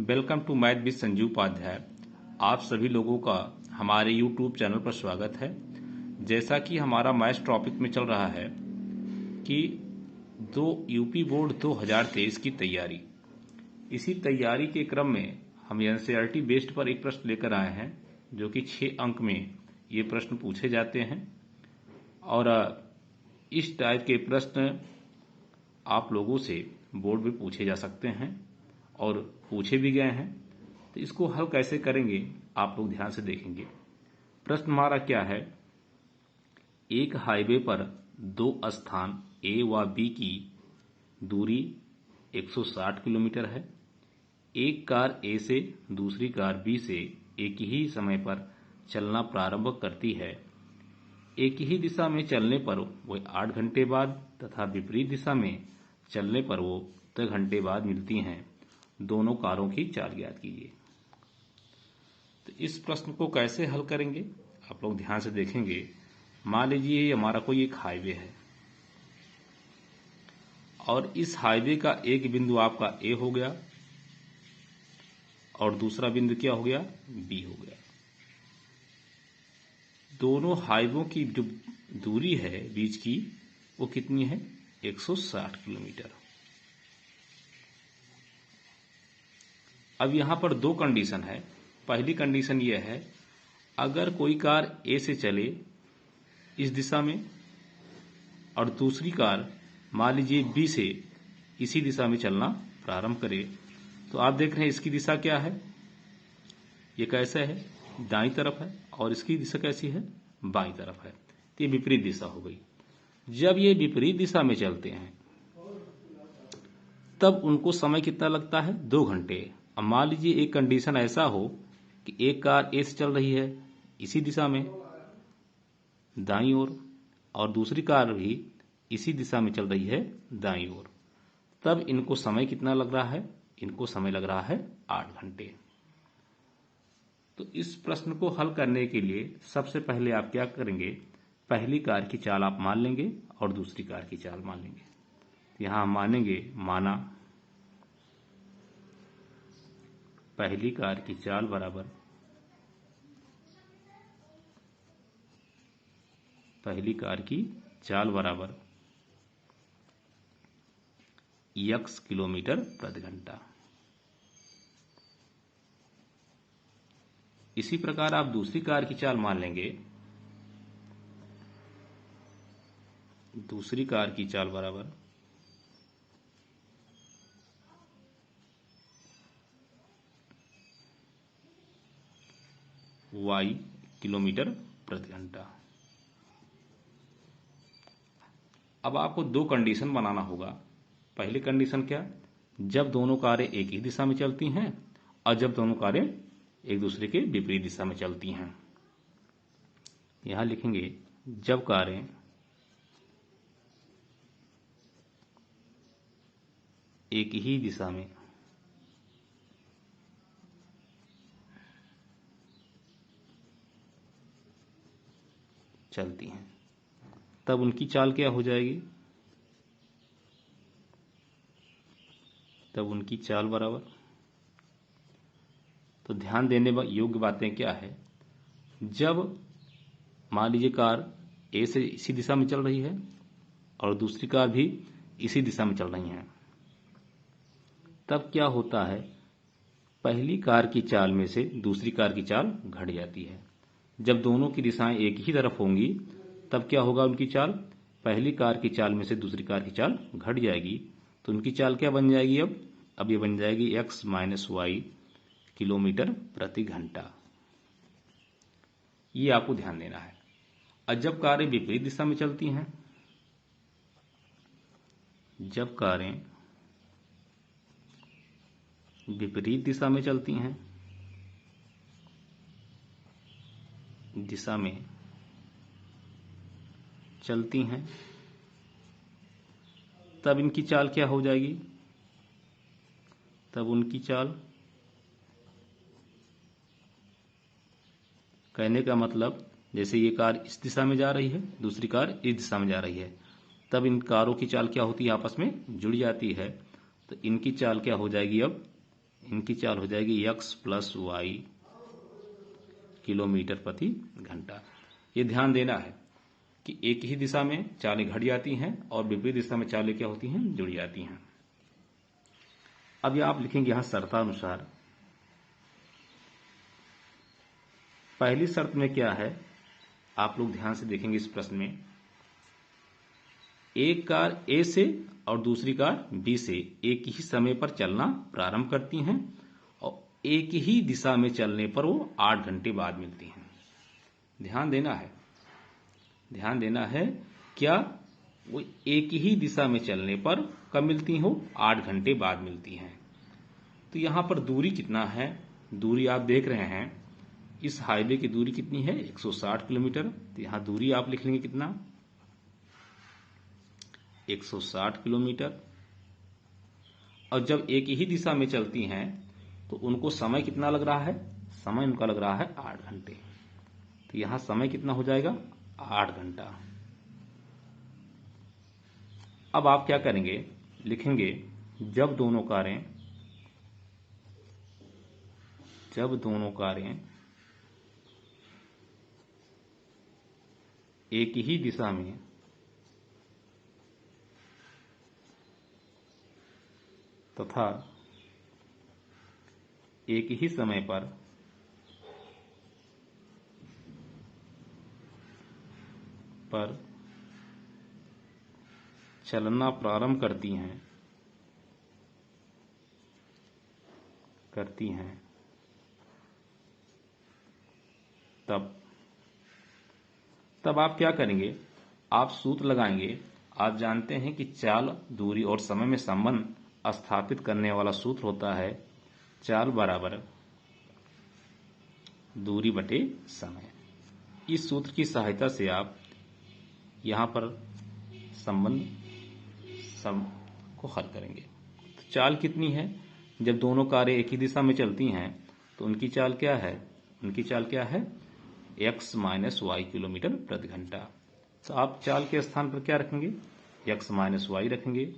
Welcome to math with Sanjeev Upadhyay. आप सभी लोगों का हमारे यूट्यूब चैनल पर स्वागत है। जैसा कि हमारा मैथ्स टॉपिक में चल रहा है कि यूपी बोर्ड 2023 की तैयारी, इसी तैयारी के क्रम में हम एनसीईआरटी बेस्ड पर एक प्रश्न लेकर आए हैं जो कि 6 अंक में ये प्रश्न पूछे जाते हैं और इस टाइप के प्रश्न आप लोगों से बोर्ड में पूछे जा सकते हैं और पूछे भी गए हैं। तो इसको हल कैसे करेंगे आप लोग ध्यान से देखेंगे। प्रश्न हमारा क्या है, एक हाईवे पर दो स्थान ए व बी की दूरी 160 किलोमीटर है। एक कार ए से दूसरी कार बी से एक ही समय पर चलना प्रारंभ करती है। एक ही दिशा में चलने पर वो 8 घंटे बाद तथा विपरीत दिशा में चलने पर वो 10 घंटे बाद मिलती हैं। दोनों कारों की चाल ज्ञात कीजिए। तो इस प्रश्न को कैसे हल करेंगे आप लोग ध्यान से देखेंगे। मान लीजिए ये हमारा कोई एक हाईवे है और इस हाईवे का एक बिंदु आपका ए हो गया और दूसरा बिंदु क्या हो गया, बी हो गया। दोनों हाईवों की जो दूरी है बीच की वो कितनी है, 160 किलोमीटर। अब यहां पर दो कंडीशन है। पहली कंडीशन यह है, अगर कोई कार ए से चले इस दिशा में और दूसरी कार मान लीजिए बी से इसी दिशा में चलना प्रारंभ करे, तो आप देख रहे हैं इसकी दिशा क्या है, ये कैसा है, दाईं तरफ है और इसकी दिशा कैसी है, बाईं तरफ है। तो ये विपरीत दिशा हो गई। जब ये विपरीत दिशा में चलते हैं तब उनको समय कितना लगता है, 2 घंटे। अब मान लीजिए एक कंडीशन ऐसा हो कि एक कार ए से चल रही है इसी दिशा में दाईं ओर और दूसरी कार भी इसी दिशा में चल रही है दाईं ओर, तब इनको समय कितना लग रहा है, इनको समय लग रहा है 8 घंटे। तो इस प्रश्न को हल करने के लिए सबसे पहले आप क्या करेंगे, पहली कार की चाल आप मान लेंगे और दूसरी कार की चाल मान लेंगे। यहां हम मानेंगे, माना पहली कार की चाल बराबर x किलोमीटर प्रति घंटा। इसी प्रकार आप दूसरी कार की चाल मान लेंगे। दूसरी कार की चाल बराबर y किलोमीटर प्रति घंटा। अब आपको दो कंडीशन बनाना होगा। पहली कंडीशन क्या, जब दोनों कारें एक ही दिशा में चलती हैं और जब दोनों कारें एक दूसरे के विपरीत दिशा में चलती हैं। यहां लिखेंगे, जब कारें एक ही दिशा में चलती हैं तब उनकी चाल क्या हो जाएगी, तब उनकी चाल बराबर। तो ध्यान देने योग्य बातें क्या है, जब मान लीजिए कार ए से इसी दिशा में चल रही है और दूसरी कार भी इसी दिशा में चल रही हैं, तब क्या होता है, पहली कार की चाल में से दूसरी कार की चाल घट जाती है। जब दोनों की दिशाएं एक ही तरफ होंगी तब क्या होगा, उनकी चाल, पहली कार की चाल में से दूसरी कार की चाल घट जाएगी। तो उनकी चाल क्या बन जाएगी, अब ये बन जाएगी x माइनस वाई किलोमीटर प्रति घंटा। ये आपको ध्यान देना है। और जब कारें विपरीत दिशा में चलती हैं, जब कारें विपरीत दिशा में चलती हैं, तब इनकी चाल क्या हो जाएगी, तब उनकी चाल, कहने का मतलब जैसे ये कार इस दिशा में जा रही है, दूसरी कार इस दिशा में जा रही है, तब इन कारों की चाल क्या होती है, आपस में जुड़ जाती है। तो इनकी चाल क्या हो जाएगी, अब इनकी चाल हो जाएगी x प्लस वाई किलोमीटर प्रति घंटा। ये ध्यान देना है कि एक ही दिशा में चालें घट जाती हैं और विपरीत दिशा में चालें क्या होती हैं, जुड़ जाती हैं। अब ये आप लिखेंगे यहां शर्तानुसार। पहली शर्त में क्या है, आप लोग ध्यान से देखेंगे इस प्रश्न में, एक कार ए से और दूसरी कार बी से एक ही समय पर चलना प्रारंभ करती हैं और एक ही दिशा में चलने पर वो 8 घंटे बाद मिलती हैं। ध्यान देना है क्या वो एक ही दिशा में चलने पर कब मिलती हो, 8 घंटे बाद मिलती हैं। तो यहां पर दूरी कितना है, दूरी आप देख रहे हैं, इस हाईवे की दूरी कितनी है, 160 किलोमीटर। तो यहां दूरी आप लिख लेंगे कितना, 160 किलोमीटर। और जब एक ही दिशा में चलती हैं तो उनको समय कितना लग रहा है, समय उनका लग रहा है 8 घंटे। तो यहां समय कितना हो जाएगा, 8 घंटा। अब आप क्या करेंगे, लिखेंगे जब दोनों कारें एक ही दिशा में तथा एक ही समय पर चलना प्रारंभ करती हैं तब आप क्या करेंगे, आप सूत्र लगाएंगे। आप जानते हैं कि चाल, दूरी और समय में संबंध स्थापित करने वाला सूत्र होता है चाल बराबर दूरी बटे समय। इस सूत्र की सहायता से आप यहां पर संबंध को हल करेंगे। तो चाल कितनी है, जब दोनों कारें एक ही दिशा में चलती हैं तो उनकी चाल क्या है, x माइनस वाई किलोमीटर प्रति घंटा। तो आप चाल के स्थान पर क्या रखेंगे, x माइनस वाई रखेंगे,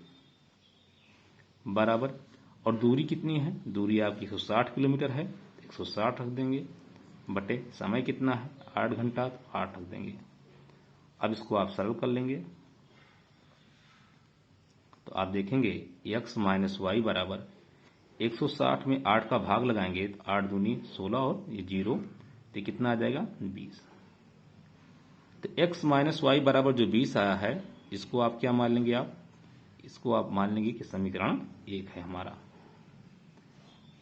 बराबर, और दूरी कितनी है, दूरी आपकी 160 किलोमीटर है, 160 रख देंगे, बटे समय कितना है, 8 घंटा, तो 8 रख देंगे। अब इसको आप सरल कर लेंगे तो आप देखेंगे x माइनस वाई बराबर 160 में 8 का भाग लगाएंगे तो 8 दूनी 16 और ये 0, तो कितना आ जाएगा, 20। तो x माइनस वाई बराबर जो 20 आया है, इसको आप क्या मान लेंगे, इसको आप मान लेंगे कि समीकरण 1 है हमारा।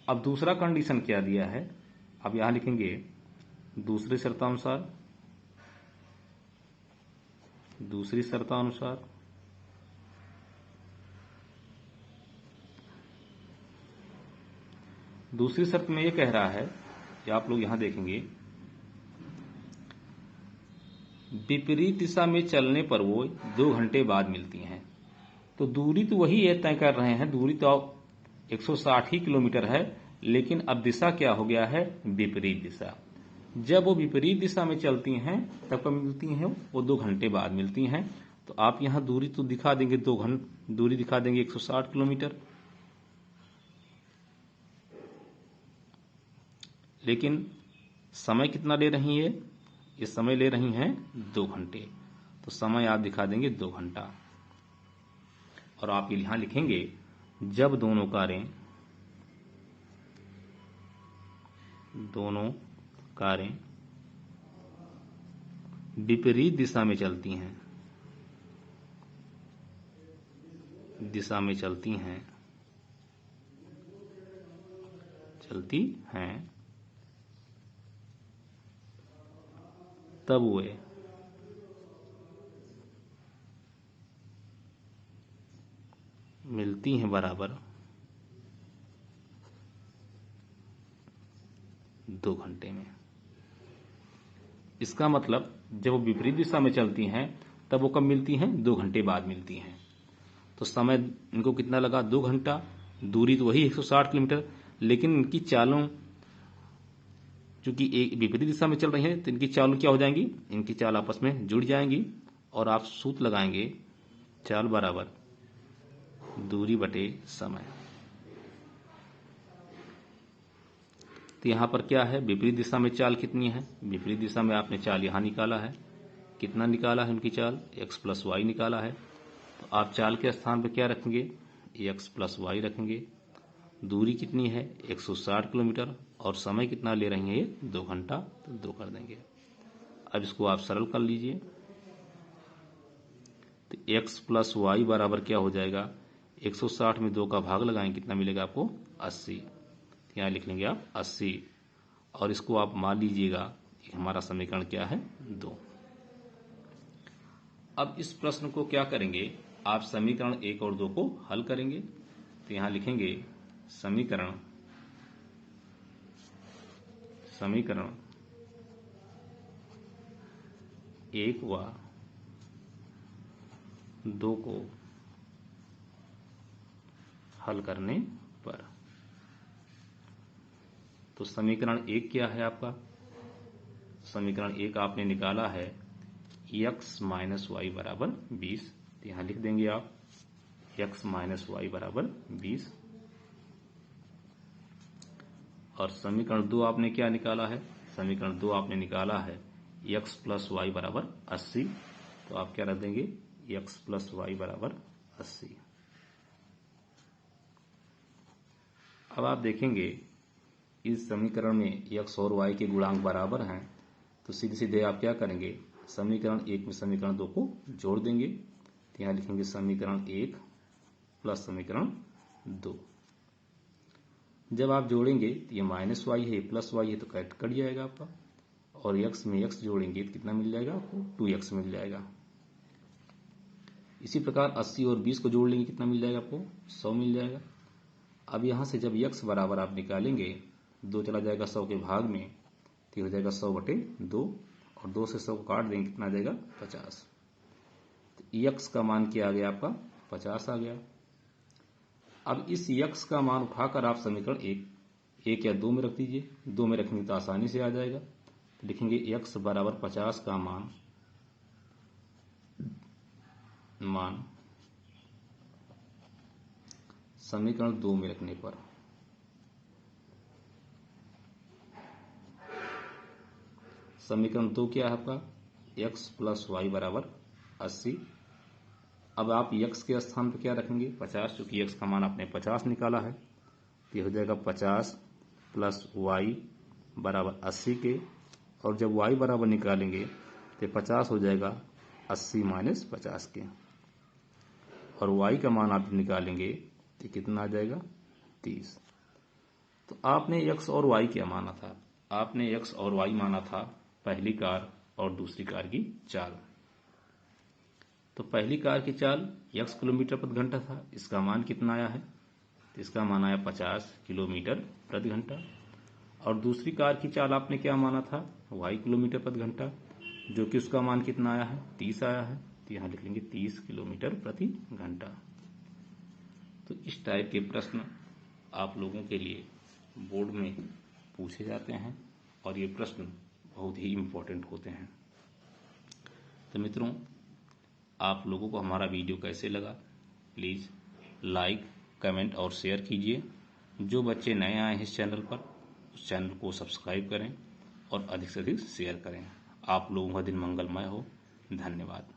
अब दूसरा कंडीशन क्या दिया है, अब यहां लिखेंगे दूसरी शर्तानुसार दूसरी शर्त में ये कह रहा है कि आप लोग यहां देखेंगे विपरीत दिशा में चलने पर वो 2 घंटे बाद मिलती हैं। तो दूरी तो वही है, तय कर रहे हैं, दूरी तो 160 ही किलोमीटर है, लेकिन अब दिशा क्या हो गया है, विपरीत दिशा। जब वो विपरीत दिशा में चलती हैं तब कब मिलती हैं, वो 2 घंटे बाद मिलती हैं। तो आप यहां दूरी तो दिखा देंगे, दूरी दिखा देंगे 160 किलोमीटर, लेकिन समय कितना ले रही है, ये समय ले रही हैं 2 घंटे। तो समय आप दिखा देंगे 2 घंटा। और आप यहां लिखेंगे जब दोनों कारें विपरीत दिशा में चलती हैं तब वे मिलती हैं बराबर 2 घंटे में। इसका मतलब जब वो विपरीत दिशा में चलती हैं तब वो कब मिलती हैं, 2 घंटे बाद मिलती हैं। तो समय इनको कितना लगा, 2 घंटा। दूरी तो वही 160 किलोमीटर, लेकिन इनकी चालों चूंकि एक विपरीत दिशा में चल रही हैं तो इनकी चाल क्या हो जाएंगी, इनकी चाल आपस में जुड़ जाएंगी। और आप सूत्र लगाएंगे चाल बराबर दूरी बटे समय। तो यहाँ पर क्या है, विपरीत दिशा में चाल कितनी है, विपरीत दिशा में आपने चाल यहाँ निकाला है, कितना निकाला है उनकी चाल, x प्लस वाई निकाला है। तो आप चाल के स्थान पर क्या रखेंगे, x प्लस वाई रखेंगे। दूरी कितनी है 160 किलोमीटर और समय कितना ले रही है ये 2 घंटा, तो 2 कर देंगे। अब इसको आप सरल कर लीजिए, तो x प्लस वाई बराबर क्या हो जाएगा, 160 में 2 का भाग लगाएं, कितना मिलेगा आपको 80। यहाँ लिख लेंगे आप 80 और इसको आप मान लीजिएगा कि हमारा समीकरण क्या है 2। अब इस प्रश्न को क्या करेंगे, आप समीकरण 1 और 2 को हल करेंगे। तो यहाँ लिखेंगे समीकरण 1 व 2 को हल करने पर। तो समीकरण 1 क्या है आपका, समीकरण 1 आपने निकाला है x माइनस वाई बराबर 20। तो यहाँ लिख देंगे आप x माइनस वाई बराबर 20। और समीकरण 2 आपने क्या निकाला है, समीकरण 2 आपने निकाला है x प्लस वाई बराबर 80। तो आप क्या रख देंगे, x प्लस वाई बराबर 80। अब आप देखेंगे इस समीकरण में x और y के गुणांक बराबर हैं, तो सीधे सीधे आप क्या करेंगे, समीकरण 1 में समीकरण 2 को जोड़ देंगे। तो यहाँ लिखेंगे समीकरण 1 प्लस समीकरण 2। जब आप जोड़ेंगे तो ये माइनस वाई है, प्लस वाई है, तो कट जाएगा आपका, और x में x जोड़ेंगे तो कितना मिल जाएगा आपको, 2x मिल जाएगा। इसी प्रकार 80 और 20 को जोड़ लेंगे, कितना मिल जाएगा आपको, 100 मिल जाएगा। अब यहाँ से जब x बराबर आप निकालेंगे, 2 चला जाएगा 100 के भाग में, तो हो जाएगा 100/2 और 2 से 100 को काट देंगे, कितना आ जाएगा 50। तो x का मान क्या आ गया आपका, 50 आ गया। अब इस x का मान उठाकर आप समीकरण 1 या 2 में रख दीजिए, 2 में रखेंगे तो आसानी से आ जाएगा। तो लिखेंगे x बराबर 50 का मान समीकरण 2 में रखने पर समीकरण 2 क्या है आपका, x प्लस वाई बराबर 80। अब आप x के स्थान पर क्या रखेंगे, 50, चूंकि x का मान आपने 50 निकाला है। तो ये हो जाएगा 50 प्लस वाई बराबर 80 के, और जब y बराबर निकालेंगे तो 50 हो जाएगा 80 माइनस 50 के, और y का मान आप निकालेंगे तो कितना आ जाएगा 30। तो आपने x और y क्या माना था, आपने x और y माना था पहली कार और दूसरी कार की चाल। तो पहली कार की चाल x किलोमीटर प्रति घंटा था, इसका मान कितना आया है, तो इसका मान आया 50 किलोमीटर प्रति घंटा। और दूसरी कार की चाल आपने क्या माना था, y किलोमीटर प्रति घंटा, जो कि उसका मान कितना आया है, 30 आया है। तो यहाँ लिख लेंगे 30 किलोमीटर प्रति घंटा। तो इस टाइप के प्रश्न आप लोगों के लिए बोर्ड में पूछे जाते हैं और ये प्रश्न बहुत ही इम्पोर्टेंट होते हैं। तो मित्रों, आप लोगों को हमारा वीडियो कैसे लगा, प्लीज़ लाइक, कमेंट और शेयर कीजिए। जो बच्चे नए आए हैं इस चैनल पर, उस चैनल को सब्सक्राइब करें और अधिक से अधिक शेयर करें। आप लोगों का दिन मंगलमय हो। धन्यवाद।